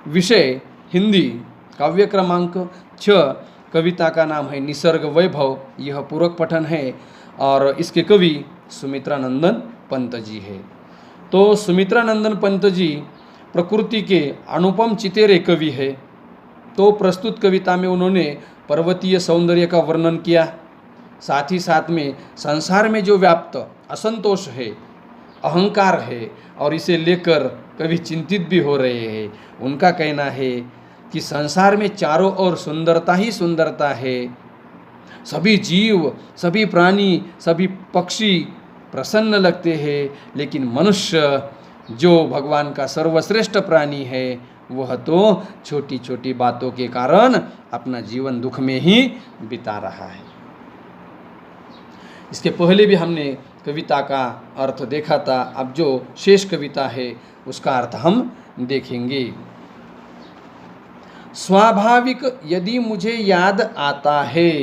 विषय हिंदी, काव्य क्रमांक 6, कविता का नाम है निसर्ग वैभव। यह पूरक पठन है और इसके कवि सुमित्रानंदन पंत जी है। तो सुमित्रानंदन पंत जी प्रकृति के अनुपम चितेरे कवि है। तो प्रस्तुत कविता में उन्होंने पर्वतीय सौंदर्य का वर्णन किया, साथ ही साथ में संसार में जो व्याप्त असंतोष है, अहंकार है और इसे लेकर कवि चिंतित भी हो रहे हैं। उनका कहना है कि संसार में चारों ओर सुंदरता ही सुंदरता है। सभी जीव, सभी प्राणी, सभी पक्षी प्रसन्न लगते हैं, लेकिन मनुष्य जो भगवान का सर्वश्रेष्ठ प्राणी है, वह तो छोटी छोटी बातों के कारण अपना जीवन दुख में ही बिता रहा है। इसके पहले भी हमने कविता का अर्थ देखा था। अब जो शेष कविता है उसका अर्थ हम देखेंगे। स्वाभाविक यदि मुझे याद आता है,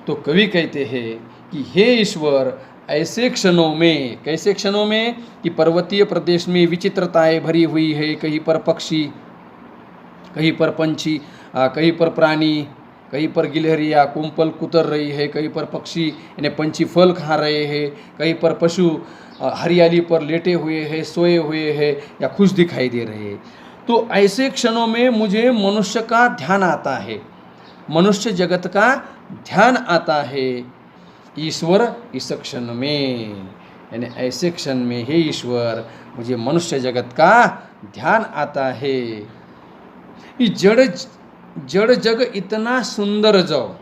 तो कवि कहते हैं कि हे ईश्वर, ऐसे क्षणों में, कैसे क्षणों में कि पर्वतीय प्रदेश में विचित्रताएं भरी हुई है, कहीं पर पक्षी, कहीं पर पंछी, कहीं पर प्राणी, कहीं पर गिलहरियाँ कुंपल कुतर रही है, कहीं पर पक्षी यानी पंछी फल खा रहे हैं, कहीं पर पशु हरियाली पर लेटे हुए हैं, सोए हुए हैं या खुश दिखाई दे रहे हैं। तो ऐसे क्षणों में मुझे मनुष्य का ध्यान आता है, मनुष्य जगत का ध्यान आता है। ईश्वर इस क्षण में, यानी ऐसे क्षण में हे ईश्वर, मुझे मनुष्य जगत का ध्यान आता है। ये जड़ जग इतना सुंदर जो,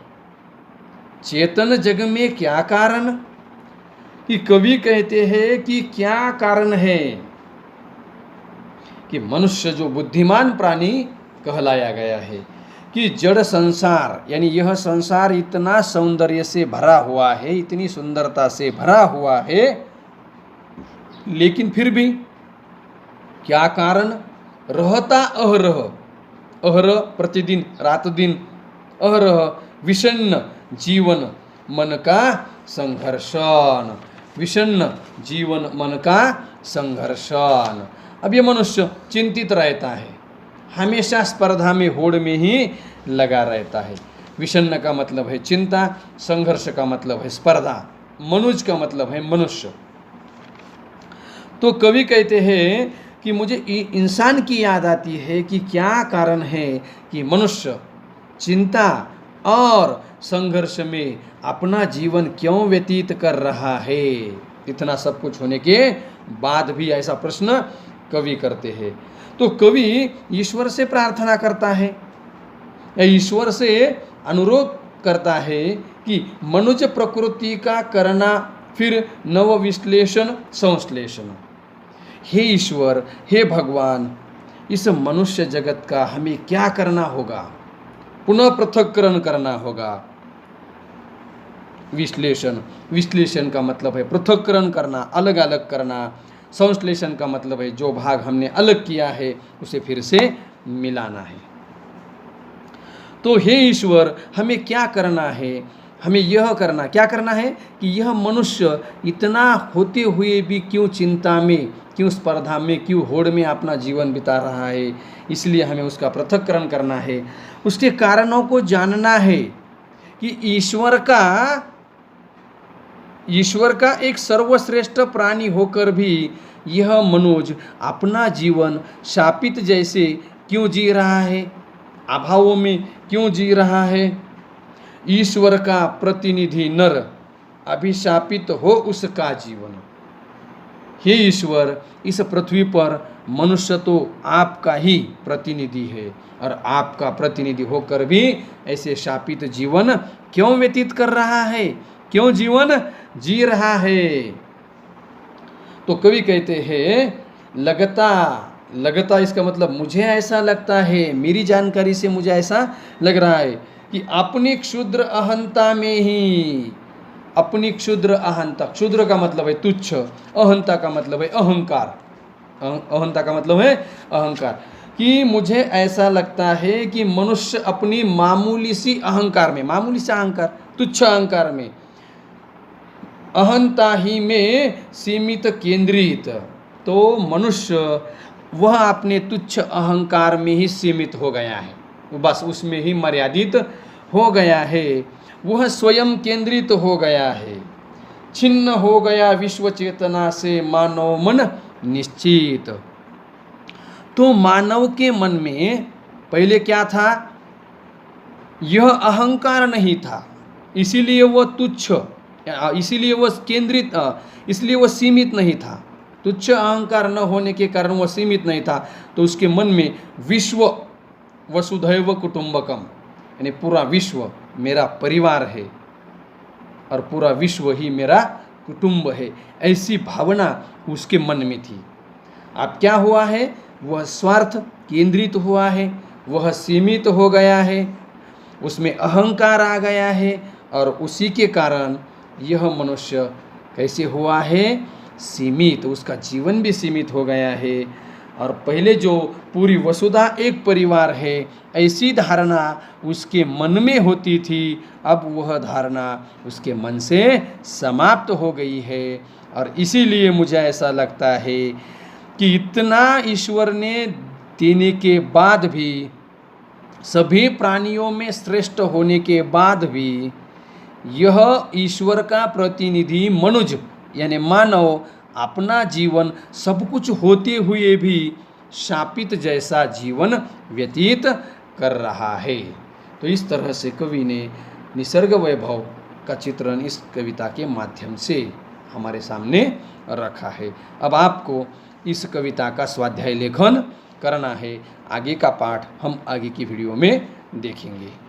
चेतन जग में क्या कारण? कि कवि कहते हैं कि क्या कारण है कि मनुष्य जो बुद्धिमान प्राणी कहलाया गया है, कि जड़ संसार यानी यह संसार इतना सौंदर्य से भरा हुआ है, इतनी सुंदरता से भरा हुआ है, लेकिन फिर भी क्या कारण? रहता अहरह, अहरह प्रतिदिन, रात दिन, अहरह विषण्ण जीवन मन का संघर्षण, विषण्ण जीवन मन का संघर्षण। अब ये मनुष्य चिंतित रहता है, हमेशा स्पर्धा में, होड़ में ही लगा रहता है। विषण्ण का मतलब है चिंता, संघर्ष का मतलब है स्पर्धा, मनुज का मतलब है मनुष्य। तो कवि कहते हैं कि मुझे इंसान की याद आती है कि क्या कारण है कि मनुष्य चिंता और संघर्ष में अपना जीवन क्यों व्यतीत कर रहा है। इतना सब कुछ होने के बाद भी ऐसा प्रश्न कवि करते हैं। तो कवि ईश्वर से प्रार्थना करता है या ईश्वर से अनुरोध करता है कि मनुष्य प्रकृति का करना फिर नव विश्लेषण संश्लेषण। हे ईश्वर, हे भगवान, इस मनुष्य जगत का हमें क्या करना होगा? पुनः पृथक्करण करना होगा। विश्लेषण, विश्लेषण का मतलब है पृथक्करण करना, अलग अलग करना। संश्लेषण का मतलब है जो भाग हमने अलग किया है उसे फिर से मिलाना है। तो हे ईश्वर, हमें क्या करना है? हमें यह करना, क्या करना है कि यह मनुष्य इतना होते हुए भी क्यों चिंता में, क्यों स्पर्धा में, क्यों होड़ में अपना जीवन बिता रहा है। इसलिए हमें उसका पृथक्करण करना है, उसके कारणों को जानना है कि ईश्वर का एक सर्वश्रेष्ठ प्राणी होकर भी यह मनुज अपना जीवन शापित जैसे क्यों जी रहा है, अभावों में क्यों जी रहा है। ईश्वर का प्रतिनिधि नर अभिशापित हो उसका जीवन। हे ईश्वर, इस पृथ्वी पर मनुष्य तो आपका ही प्रतिनिधि है और आपका प्रतिनिधि होकर भी ऐसे शापित जीवन क्यों व्यतीत कर रहा है, क्यों जीवन जी रहा है। तो कवि कहते हैं लगता इसका मतलब मुझे ऐसा लगता है, मेरी जानकारी से मुझे ऐसा लग रहा है कि अपनी क्षुद्र अहंता में ही, अपनी क्षुद्र अहंता, क्षुद्र का मतलब है तुच्छ, अहंता का मतलब है अहंकार, अहंता का मतलब है अहंकार, कि मुझे ऐसा लगता है कि मनुष्य अपनी मामूली सी अहंकार में, मामूली सा अहंकार, तुच्छ अहंकार में, अहंता ही में सीमित केंद्रित। तो मनुष्य वह अपने तुच्छ अहंकार में ही सीमित हो गया है, बस उसमें ही मर्यादित हो गया है। वह स्वयं केंद्रित हो गया है, छिन्न हो गया विश्व चेतना से मानव मन निश्चित। तो मानव के मन में पहले क्या था? यह अहंकार नहीं था, इसीलिए वह तुच्छ, इसीलिए वह केंद्रित, इसलिए वह सीमित नहीं था। तुच्छ अहंकार न होने के कारण वह सीमित नहीं था। तो उसके मन में विश्व वसुधैव कुटुंबकम, यानी पूरा विश्व मेरा परिवार है और पूरा विश्व ही मेरा कुटुंब है, ऐसी भावना उसके मन में थी। अब क्या हुआ है? वह स्वार्थ केंद्रित हुआ है, वह सीमित हो गया है, उसमें अहंकार आ गया है और उसी के कारण यह मनुष्य कैसे हुआ है? सीमित। उसका जीवन भी सीमित हो गया है। और पहले जो पूरी वसुधा एक परिवार है, ऐसी धारणा उसके मन में होती थी, अब वह धारणा उसके मन से समाप्त हो गई है। और इसीलिए मुझे ऐसा लगता है कि इतना ईश्वर ने देने के बाद भी, सभी प्राणियों में श्रेष्ठ होने के बाद भी, यह ईश्वर का प्रतिनिधि मनुज यानी मानव अपना जीवन सब कुछ होते हुए भी शापित जैसा जीवन व्यतीत कर रहा है। तो इस तरह से कवि ने निसर्ग वैभव का चित्रण इस कविता के माध्यम से हमारे सामने रखा है। अब आपको इस कविता का स्वाध्याय लेखन करना है। आगे का पाठ हम आगे की वीडियो में देखेंगे।